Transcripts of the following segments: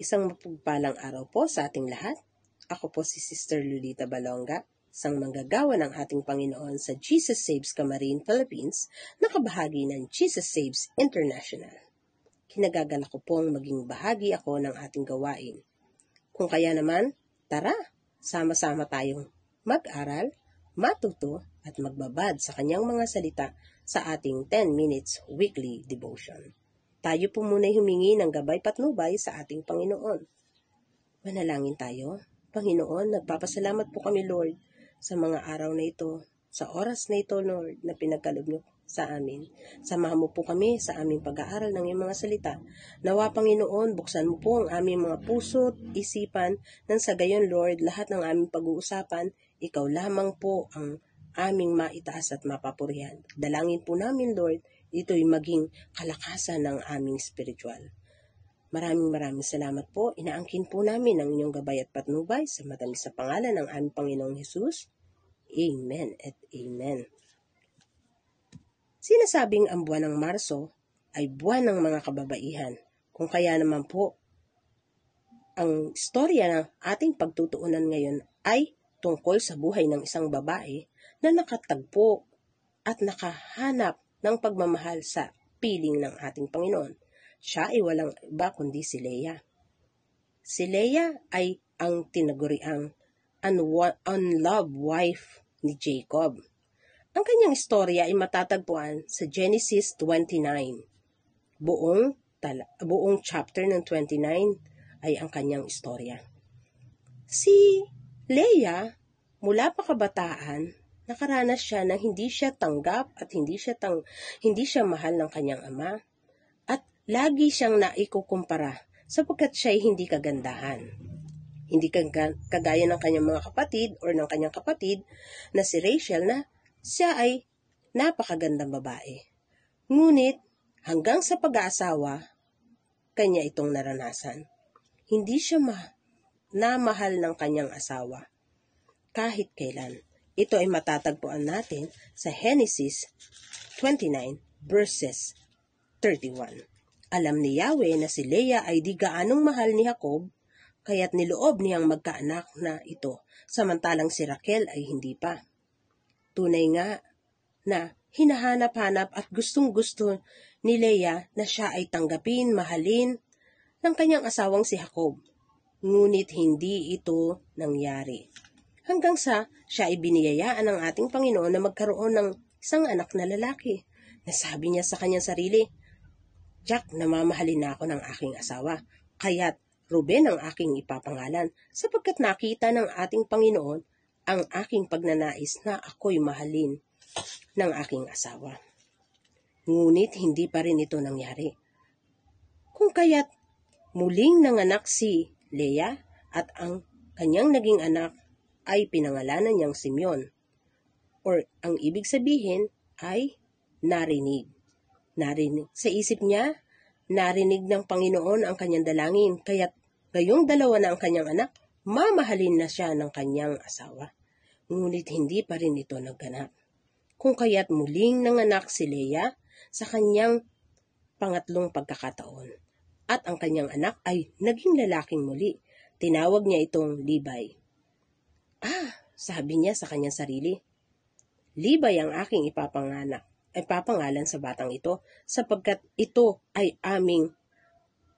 Isang mapagpalang araw po sa ating lahat. Ako po si Sister Lolita Balonga, isang manggagawa ng ating Panginoon sa Jesus Saves Camarines, Philippines, na kabahagi ng Jesus Saves International. Kinagagalak ko pong maging bahagi ako ng ating gawain. Kung kaya naman, tara, sama-sama tayong mag-aral, matuto, at magbabad sa kanyang mga salita sa ating 10 minutes weekly devotion. Tayo po muna'y humingi ng gabay patnubay sa ating Panginoon. Manalangin tayo. Panginoon, nagpapasalamat po kami, Lord, sa mga araw na ito, sa oras na ito, Lord, na pinagkaloob niyo sa amin. Samahan mo po kami sa aming pag-aaral ng iyong mga salita. Nawa, Panginoon, buksan mo po ang aming mga puso at isipan, nang sa gayon, Lord, lahat ng aming pag-uusapan, ikaw lamang po ang aming maitaas at mapapurihan. Dalangin po namin, Lord, ito'y maging kalakasan ng aming spiritual. Maraming salamat po. Inaangkin po namin ang inyong gabay at patnubay sa matamis sa pangalan ng aming Panginoong Hesus. Amen at Amen. Sinasabing ang buwan ng Marso ay buwan ng mga kababaihan. Kung kaya naman po, ang istorya ng ating pagtutuunan ngayon ay tungkol sa buhay ng isang babae na nakatagpo at nakahanap ng pagmamahal sa piling ng ating Panginoon. Siya ay walang iba kundi si Leah. Si Leah ay ang tinaguriang unloved wife ni Jacob. Ang kanyang istorya ay matatagpuan sa Genesis 29. Buong chapter ng 29 ay ang kanyang istorya. Si Leah, mula pa kabataan, nakaranas siya na hindi siya tanggap at hindi siya mahal ng kanyang ama, at lagi siyang naikukumpara sapagkat siya ay hindi kagandahan. Hindi kagaya ng kanyang mga kapatid o ng kanyang kapatid na si Rachel na siya ay napakagandang babae. Ngunit hanggang sa pag-aasawa, kanya itong naranasan. Hindi siya namahal ng kanyang asawa kahit kailan. Ito ay matatagpuan natin sa Genesis 29 verses 31. Alam ni Yahweh na si Leah ay di gaanong mahal ni Jacob, kaya't niloob niyang magkaanak na ito, samantalang si Raquel ay hindi pa. Tunay nga na hinahanap-hanap at gustong-gusto ni Leah na siya ay tanggapin, mahalin ng kanyang asawang si Jacob. Ngunit hindi ito nangyari. Hanggang sa siya ay biniyayaan ng ating Panginoon na magkaroon ng isang anak na lalaki. Nasabi niya sa kanyang sarili, Jack, namamahalin na ako ng aking asawa, kaya't Ruben ang aking ipapangalan, sapagkat nakita ng ating Panginoon ang aking pagnanais na ako'y mahalin ng aking asawa. Ngunit hindi pa rin ito nangyari. Kung kaya't muling nanganak si Leah at ang kanyang naging anak ay pinangalanan niyang Simeon, or ang ibig sabihin ay narinig. Sa isip niya, narinig ng Panginoon ang kanyang dalangin, kaya't gayong dalawa na ang kanyang anak, mamahalin na siya ng kanyang asawa. Ngunit hindi pa rin ito nagganap. Kung kaya't muling nanganak si Leah sa kanyang pangatlong pagkakataon, at ang kanyang anak ay naging lalaking muli. Tinawag niya itong Libay. Sabi niya sa kanyang sarili, Libay ang aking ipapangalan sa batang ito, sapagkat ito ay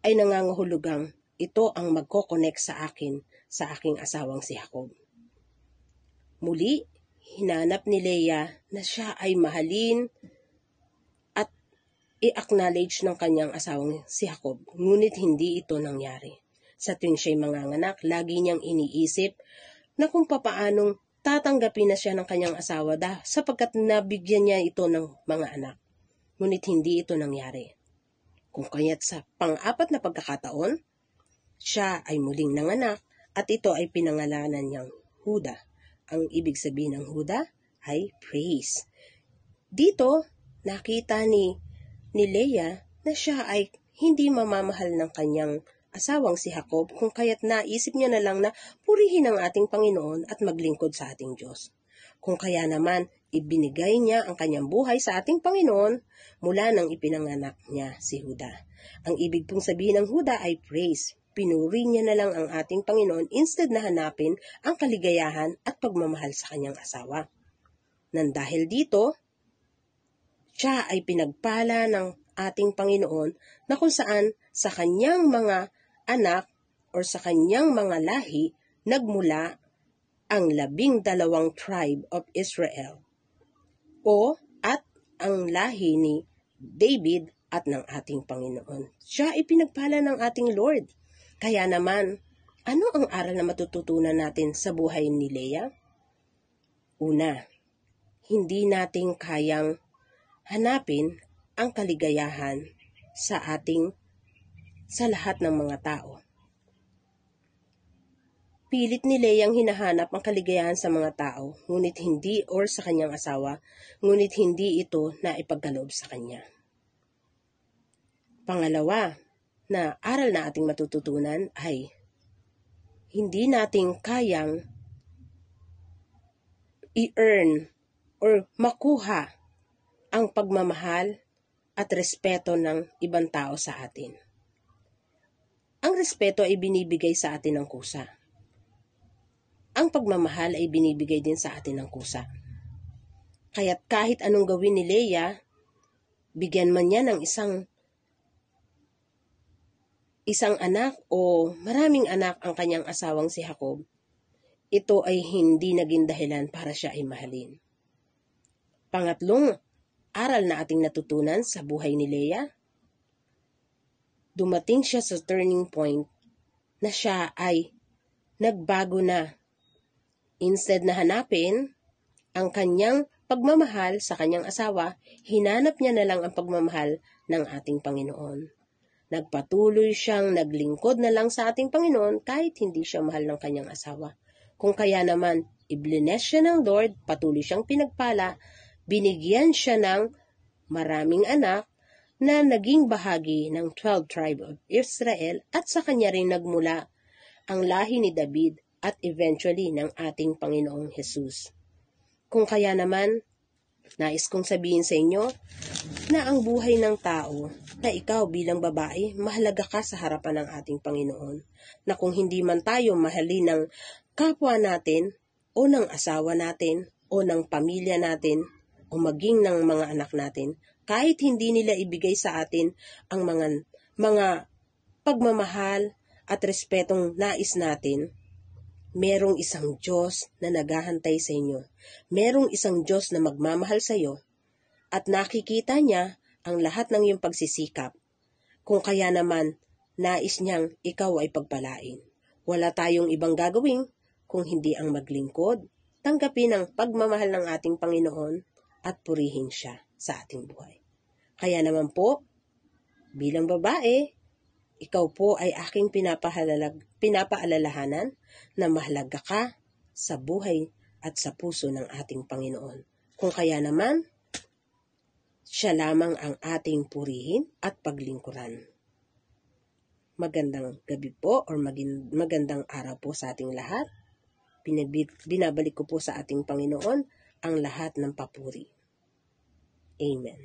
nangangahulugang ito ang magkokonek sa akin sa aking asawang si Jacob. Muli, hinanap ni Leah na siya ay mahalin at i-acknowledge ng kanyang asawang si Jacob, ngunit hindi ito nangyari. Sa tuwing siya'y manganganak, lagi niyang iniisip na kung papaanong tatanggapin na siya ng kanyang asawa sapagkat nabigyan niya ito ng mga anak. Ngunit hindi ito nangyari. Kung kaya't sa pang-apat na pagkakataon, siya ay muling nanganak at ito ay pinangalanan niyang Huda. Ang ibig sabihin ng Huda ay praise. Dito, nakita ni Leah na siya ay hindi mamamahal ng kanyang asawang si Jacob, kung kaya't naisip niya na lang na purihin ang ating Panginoon at maglingkod sa ating Diyos. Kung kaya naman, ibinigay niya ang kanyang buhay sa ating Panginoon mula nang ipinanganak niya si Huda. Ang ibig pong sabihin ng Huda ay praise. pinuri niya na lang ang ating Panginoon instead na hanapin ang kaligayahan at pagmamahal sa kanyang asawa. Nang dahil dito, siya ay pinagpala ng ating Panginoon na kung saan sa kanyang mga anak o sa kanyang mga lahi nagmula ang 12 tribe of Israel at ang lahi ni David at ng ating Panginoon. Siya ay pinagpala ng ating Lord. Kaya naman, ano ang aral na matututunan natin sa buhay ni Leah? Una, hindi natin kayang hanapin ang kaligayahan sa lahat ng mga tao. Pilit ni Leah ang hinahanap ang kaligayahan sa mga tao, ngunit hindi or sa kanyang asawa, ngunit hindi ito na ipagkaloob sa kanya. Pangalawa, na aral na ating matututunan ay hindi natin kayang i-earn or makuha ang pagmamahal at respeto ng ibang tao sa atin. Ang respeto ay binibigay sa atin ng kusa. Ang pagmamahal ay binibigay din sa atin ng kusa. Kaya't kahit anong gawin ni Leah, bigyan man niya ng isang anak o maraming anak ang kanyang asawang si Jacob, ito ay hindi naging dahilan para siya ay mahalin. Pangatlong aral na ating natutunan sa buhay ni Leah, dumating siya sa turning point na siya ay nagbago na. Instead na hanapin ang kanyang pagmamahal sa kanyang asawa, hinanap niya na lang ang pagmamahal ng ating Panginoon. Nagpatuloy siyang naglingkod na lang sa ating Panginoon kahit hindi siya mahal ng kanyang asawa. Kung kaya naman, iblines siya ng Lord, patuloy siyang pinagpala, binigyan siya ng maraming anak na naging bahagi ng 12 tribe of Israel at sa kanya rin nagmula ang lahi ni David at eventually ng ating Panginoong Jesus. Kung kaya naman, nais kong sabihin sa inyo na ang buhay ng tao, na ikaw bilang babae, mahalaga ka sa harapan ng ating Panginoon. Na kung hindi man tayo mahalin ng kapwa natin, o ng asawa natin, o ng pamilya natin, o maging ng mga anak natin, kahit hindi nila ibigay sa atin ang mga pagmamahal at respetong nais natin, merong isang Diyos na naghahantay sa inyo. Merong isang Diyos na magmamahal sa iyo at nakikita niya ang lahat ng iyong pagsisikap. Kung kaya naman, nais niyang ikaw ay pagpalain. Wala tayong ibang gagawin kung hindi ang maglingkod, tanggapin ang pagmamahal ng ating Panginoon at purihin siya sa ating buhay. Kaya naman po, bilang babae, ikaw po ay aking pinapaalalahanan na mahalaga ka sa buhay at sa puso ng ating Panginoon. Kung kaya naman, siya lamang ang ating purihin at paglingkuran. Magandang gabi po or magandang araw po sa ating lahat. Binabalik ko po sa ating Panginoon ang lahat ng papuri. Amen.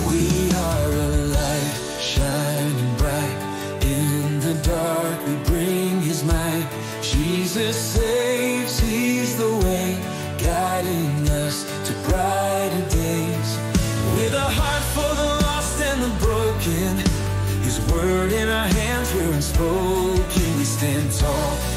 We are a light shining bright in the dark. We bring His might. Jesus saves, He's the way, guiding us to brighter days. With a heart for the lost and the broken, His word in our hands, we're unspoken. We stand tall